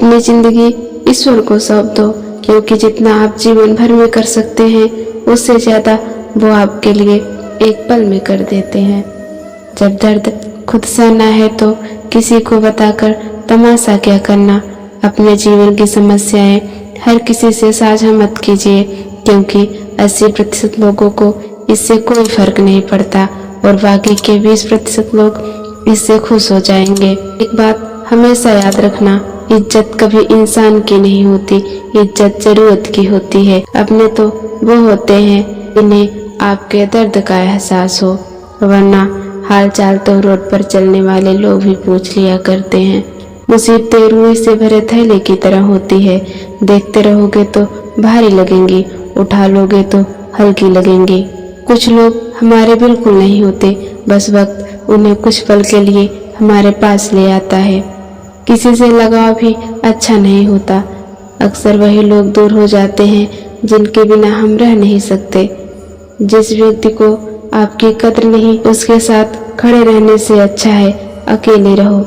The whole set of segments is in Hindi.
अपनी जिंदगी ईश्वर को सौंप दो, क्योंकि जितना आप जीवन भर में कर सकते हैं उससे ज्यादा वो आपके लिए एक पल में कर देते हैं। जब दर्द खुद सहना है तो किसी को बताकर तमाशा क्या करना। अपने जीवन की समस्याएं हर किसी से साझा मत कीजिए, क्योंकि 80% लोगों को इससे कोई फर्क नहीं पड़ता और बाकी के 20% लोग इससे खुश हो जाएंगे। एक बात हमेशा याद रखना, इज्जत कभी इंसान की नहीं होती, इज्जत जरूरत की होती है। अपने तो वो होते हैं जिन्हें आपके दर्द का एहसास हो, वरना हाल चाल तो रोड पर चलने वाले लोग भी पूछ लिया करते हैं। मुसीबतें रुई से भरे थैले की तरह होती है, देखते रहोगे तो भारी लगेंगी, उठा लोगे तो हल्की लगेंगी। कुछ लोग हमारे बिल्कुल नहीं होते, बस वक्त उन्हें कुछ पल के लिए हमारे पास ले आता है। किसी से लगाव भी अच्छा नहीं होता, अक्सर वही लोग दूर हो जाते हैं जिनके बिना हम रह नहीं सकते। जिस व्यक्ति को आपकी कद्र नहीं, उसके साथ खड़े रहने से अच्छा है अकेले रहो।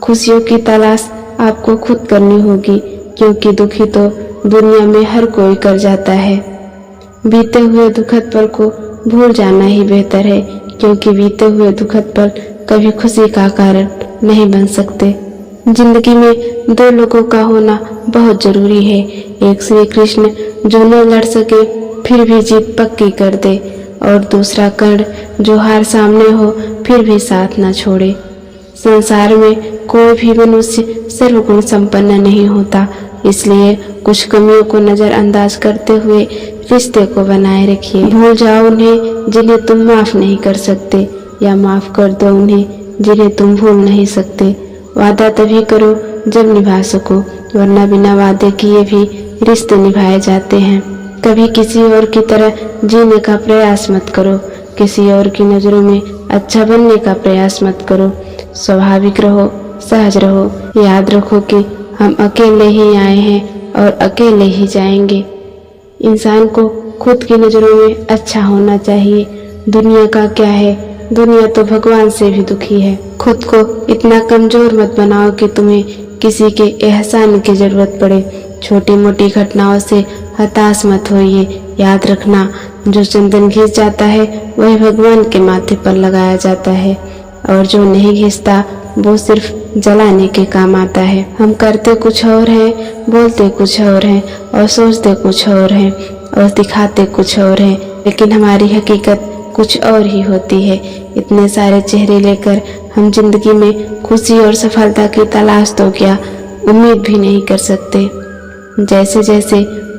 खुशियों की तलाश आपको खुद करनी होगी, क्योंकि दुखी तो दुनिया में हर कोई कर जाता है। बीते हुए दुखद पल को भूल जाना ही बेहतर है, क्योंकि बीते हुए दुखद पल कभी खुशी का कारण नहीं बन सकते। जिंदगी में दो लोगों का होना बहुत जरूरी है, एक श्री कृष्ण जो न लड़ सके फिर भी जीत पक्की कर दे, और दूसरा कर्ण जो हार सामने हो फिर भी साथ न छोड़े। संसार में कोई भी मनुष्य सर्वगुण संपन्न नहीं होता, इसलिए कुछ कमियों को नजरअंदाज करते हुए रिश्ते को बनाए रखिए। भूल जाओ उन्हें जिन्हें तुम माफ नहीं कर सकते, या माफ कर दो उन्हें जिन्हें तुम भूल नहीं सकते। वादा तभी करो जब निभा सको, वरना बिना वादे किए भी रिश्ते निभाए जाते हैं। कभी किसी और की तरह जीने का प्रयास मत करो, किसी और की नजरों में अच्छा बनने का प्रयास मत करो। स्वाभाविक रहो, सहज रहो। याद रखो कि हम अकेले ही आए हैं और अकेले ही जाएंगे। इंसान को खुद की नजरों में अच्छा होना चाहिए। दुनिया का क्या है, दुनिया तो भगवान से भी दुखी है। खुद को इतना कमजोर मत बनाओ कि तुम्हें किसी के एहसान की जरूरत पड़े। छोटी मोटी घटनाओं से हताश मत होइए। याद रखना, जो चंदन घिस जाता है वही भगवान के माथे पर लगाया जाता है, और जो नहीं घिसता वो सिर्फ जलाने के काम आता है। हम करते कुछ और हैं, बोलते कुछ और हैं, और सोचते कुछ और हैं, और दिखाते कुछ और हैं, लेकिन हमारी हकीकत कुछ और ही होती है। इतने सारे चेहरे लेकर हम जिंदगी में खुशी और सफलता की तलाश तो क्या उम्मीद भी नहीं कर सकते। जैसे जैसे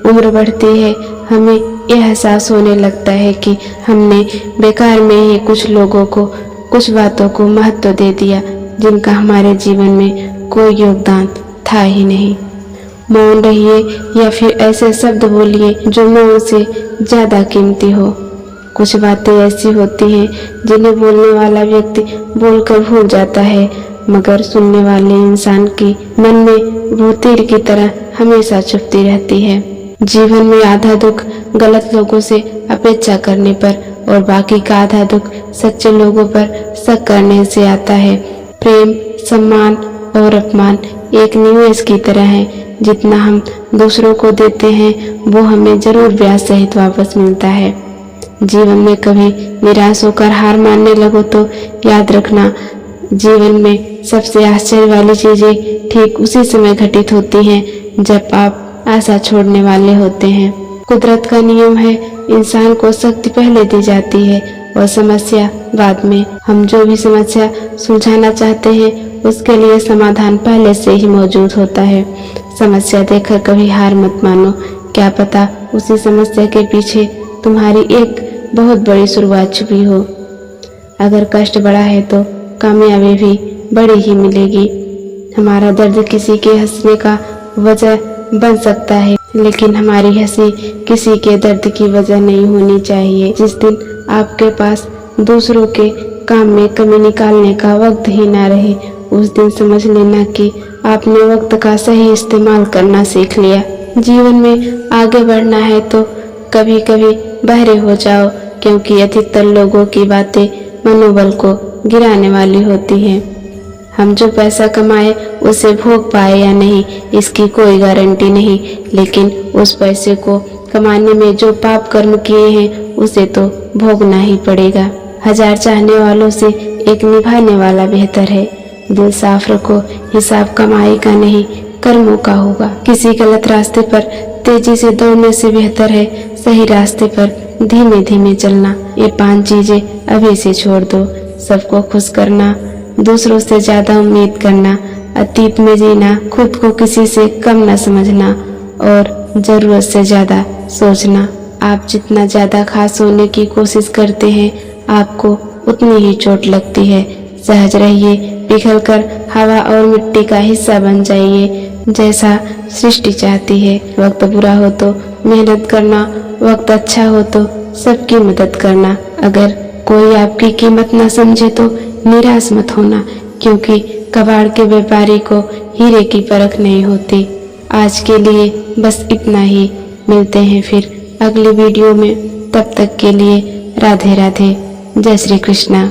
उम्र बढ़ती है हमें यह एहसास होने लगता है कि हमने बेकार में ही कुछ लोगों को, कुछ बातों को महत्व दे दिया जिनका हमारे जीवन में कोई योगदान था ही नहीं। मौन रहिए या फिर ऐसे शब्द बोलिए जो मौन से ज्यादा कीमती हो। कुछ बातें ऐसी होती हैं जिन्हें बोलने वाला व्यक्ति बोलकर भूल जाता है, मगर सुनने वाले इंसान की मन में वो तीर की तरह हमेशा चुभती रहती है। जीवन में आधा दुख गलत लोगों से अपेक्षा करने पर और बाकी का आधा दुख सच्चे लोगों पर शक करने से आता है। प्रेम, सम्मान और अपमान एक निवेश की तरह है, जितना हम दूसरों को देते हैं वो हमें जरूर ब्याज सहित वापस मिलता है। जीवन में कभी निराश होकर हार मानने लगो तो याद रखना, जीवन में सबसे आश्चर्य वाली चीजें ठीक उसी समय घटित होती हैं जब आप आशा छोड़ने वाले होते हैं। कुदरत का नियम है, इंसान को शक्ति पहले दी जाती है और समस्या बाद में। हम जो भी समस्या सुलझाना चाहते हैं उसके लिए समाधान पहले से ही मौजूद होता है। समस्या देखकर कभी हार मत मानो, क्या पता उसी समस्या के पीछे तुम्हारी एक बहुत बड़ी शुरुआत छुपी हो। अगर कष्ट बड़ा है तो कामयाबी भी बड़ी ही मिलेगी। हमारा दर्द किसी के हंसने का वजह बन सकता है, लेकिन हमारी हंसी किसी के दर्द की वजह नहीं होनी चाहिए। जिस दिन आपके पास दूसरों के काम में कमी निकालने का वक्त ही ना रहे, उस दिन समझ लेना कि आपने वक्त का सही इस्तेमाल करना सीख लिया। जीवन में आगे बढ़ना है तो कभी कभी बहरे हो जाओ, क्योंकि अधिकतर लोगों की बातें मनोबल को गिराने वाली होती हैं। हम जो पैसा कमाए उसे भोग पाए या नहीं इसकी कोई गारंटी नहीं, लेकिन उस पैसे को कमाने में जो पाप कर्म किए हैं उसे तो भोगना ही पड़ेगा। 1000 चाहने वालों से एक निभाने वाला बेहतर है। दिल साफ रखो, हिसाब कमाई का नहीं कर्मों का होगा। किसी गलत रास्ते पर तेजी से दौड़ने से बेहतर है सही रास्ते पर धीमे धीमे चलना। ये 5 चीजें अभी से छोड़ दो। सबको खुश करना, दूसरों से ज्यादा उम्मीद करना, अतीत में जीना, खुद को किसी से कम न समझना और जरूरत से ज्यादा सोचना। आप जितना ज्यादा खास होने की कोशिश करते हैं आपको उतनी ही चोट लगती है। सहज रहिए, पिघलकर हवा और मिट्टी का हिस्सा बन जाइए जैसा सृष्टि चाहती है। वक्त बुरा हो तो मेहनत करना, वक्त अच्छा हो तो सबकी मदद करना। अगर कोई आपकी कीमत न समझे तो निराश मत होना, क्योंकि कबाड़ के व्यापारी को हीरे की परख नहीं होती। आज के लिए बस इतना ही। मिलते हैं फिर अगली वीडियो में। तब तक के लिए राधे राधे। जय श्री कृष्णा।